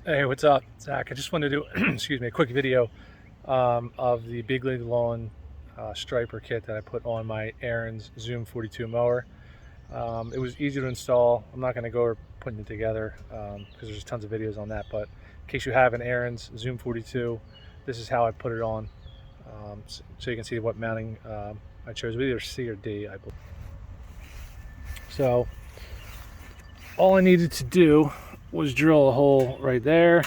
Hey, what's up, Zach? I just wanted to do, excuse me, a quick video of the Big League Lawn striper kit that I put on my Ariens Zoom 42 mower. It was easy to install. I'm not going to go over putting it together because there's tons of videos on that. But in case you have an Ariens Zoom 42, this is how I put it on, so you can see what mounting I chose. With either C or D, I believe. So all I needed to do was drill a hole right there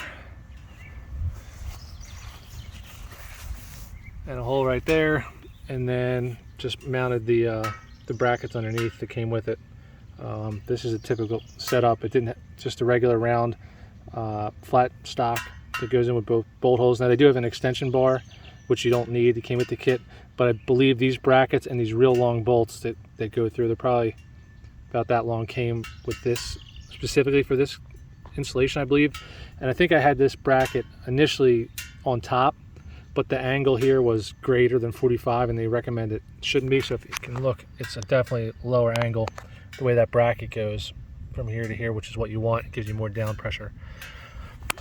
and a hole right there, and then just mounted the brackets underneath that came with it. This is a typical setup. It didn't just a regular round flat stock that goes in with both bolt holes. Now they do have an extension bar, which you don't need. It came with the kit, but I believe these brackets and these real long bolts that go through, they're probably about that long, came with this specifically for this installation, I believe. And I think I had this bracket initially on top, but the angle here was greater than 45, and they recommend it shouldn't be. So if you can look, it's a definitely lower angle the way that bracket goes from here to here, which is what you want. It gives you more down pressure.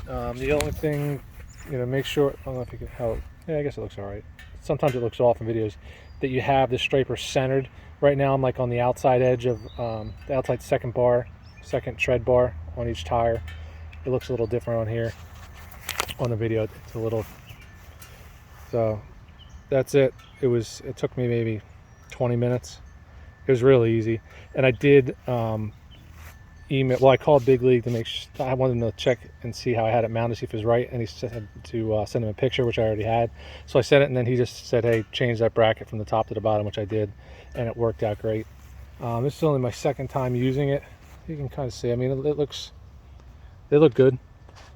The only thing, make sure, I don't know if you can help. Yeah, I guess it looks all right. Sometimes it looks off in videos, that you have the striper centered. Right now I'm like on the outside edge of the outside second tread bar on each tire. It looks a little different on here. On the video, it's a little. So that's it. It took me maybe 20 minutes. It was really easy. And I did I called Big League to make sure. I wanted them to check and see how I had it mounted, see if it was right, and he said to send him a picture, which I already had. So I sent it, and then he just said, hey, change that bracket from the top to the bottom, which I did, and it worked out great. This is only my second time using it. You can kind of see, I mean, they look good.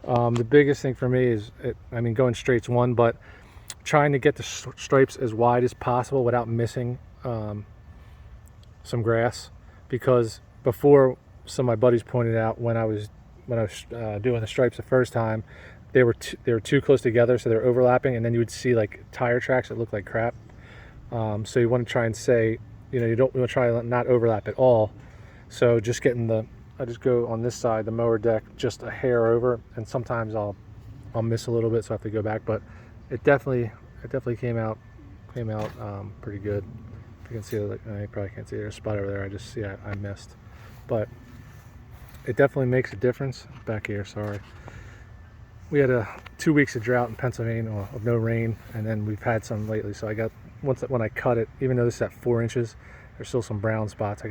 The biggest thing for me is, going straight's one, but trying to get the stripes as wide as possible without missing some grass, because before, some of my buddies pointed out, when I was doing the stripes the first time, they were too close together, so they're overlapping, and then you would see like tire tracks that look like crap. So you want to try and say, you don't want to try to not overlap at all. So just I just go on this side, the mower deck, just a hair over, and sometimes I'll miss a little bit, so I have to go back. But it definitely came out pretty good. If you can see it, you probably can't see it. There's a spot over there. I just see I missed, but it definitely makes a difference. Back here, sorry. We had 2 weeks of drought in Pennsylvania, of no rain, and then we've had some lately. So I got, when I cut it, even though this is at 4 inches, there's still some brown spots.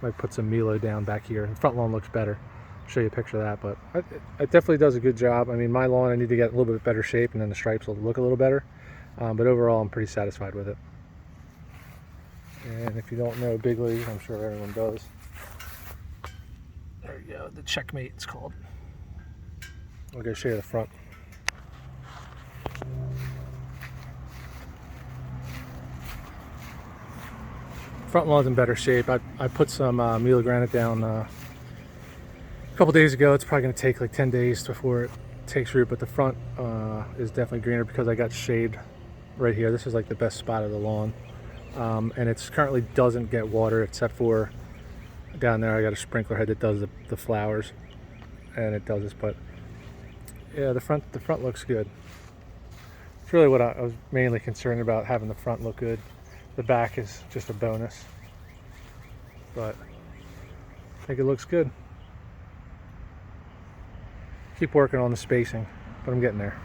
Might put some Milo down back here. The front lawn looks better. I'll show you a picture of that, but it definitely does a good job. I mean, my lawn, I need to get a little bit better shape, and then the stripes will look a little better. But overall, I'm pretty satisfied with it. And if you don't know Big League, I'm sure everyone does. There you go, the Checkmate it's called. I'll go show you the front. Front lawn's in better shape. I put some Milo granite down a couple days ago. It's probably going to take like 10 days before it takes root, but the front is definitely greener because I got shade right here. This is like the best spot of the lawn, and it's currently doesn't get water except for down there. I got a sprinkler head that does the flowers, and it does this. But yeah, the front looks good. It's really what I was mainly concerned about, having the front look good. The back is just a bonus, but I think it looks good. Keep working on the spacing, but I'm getting there.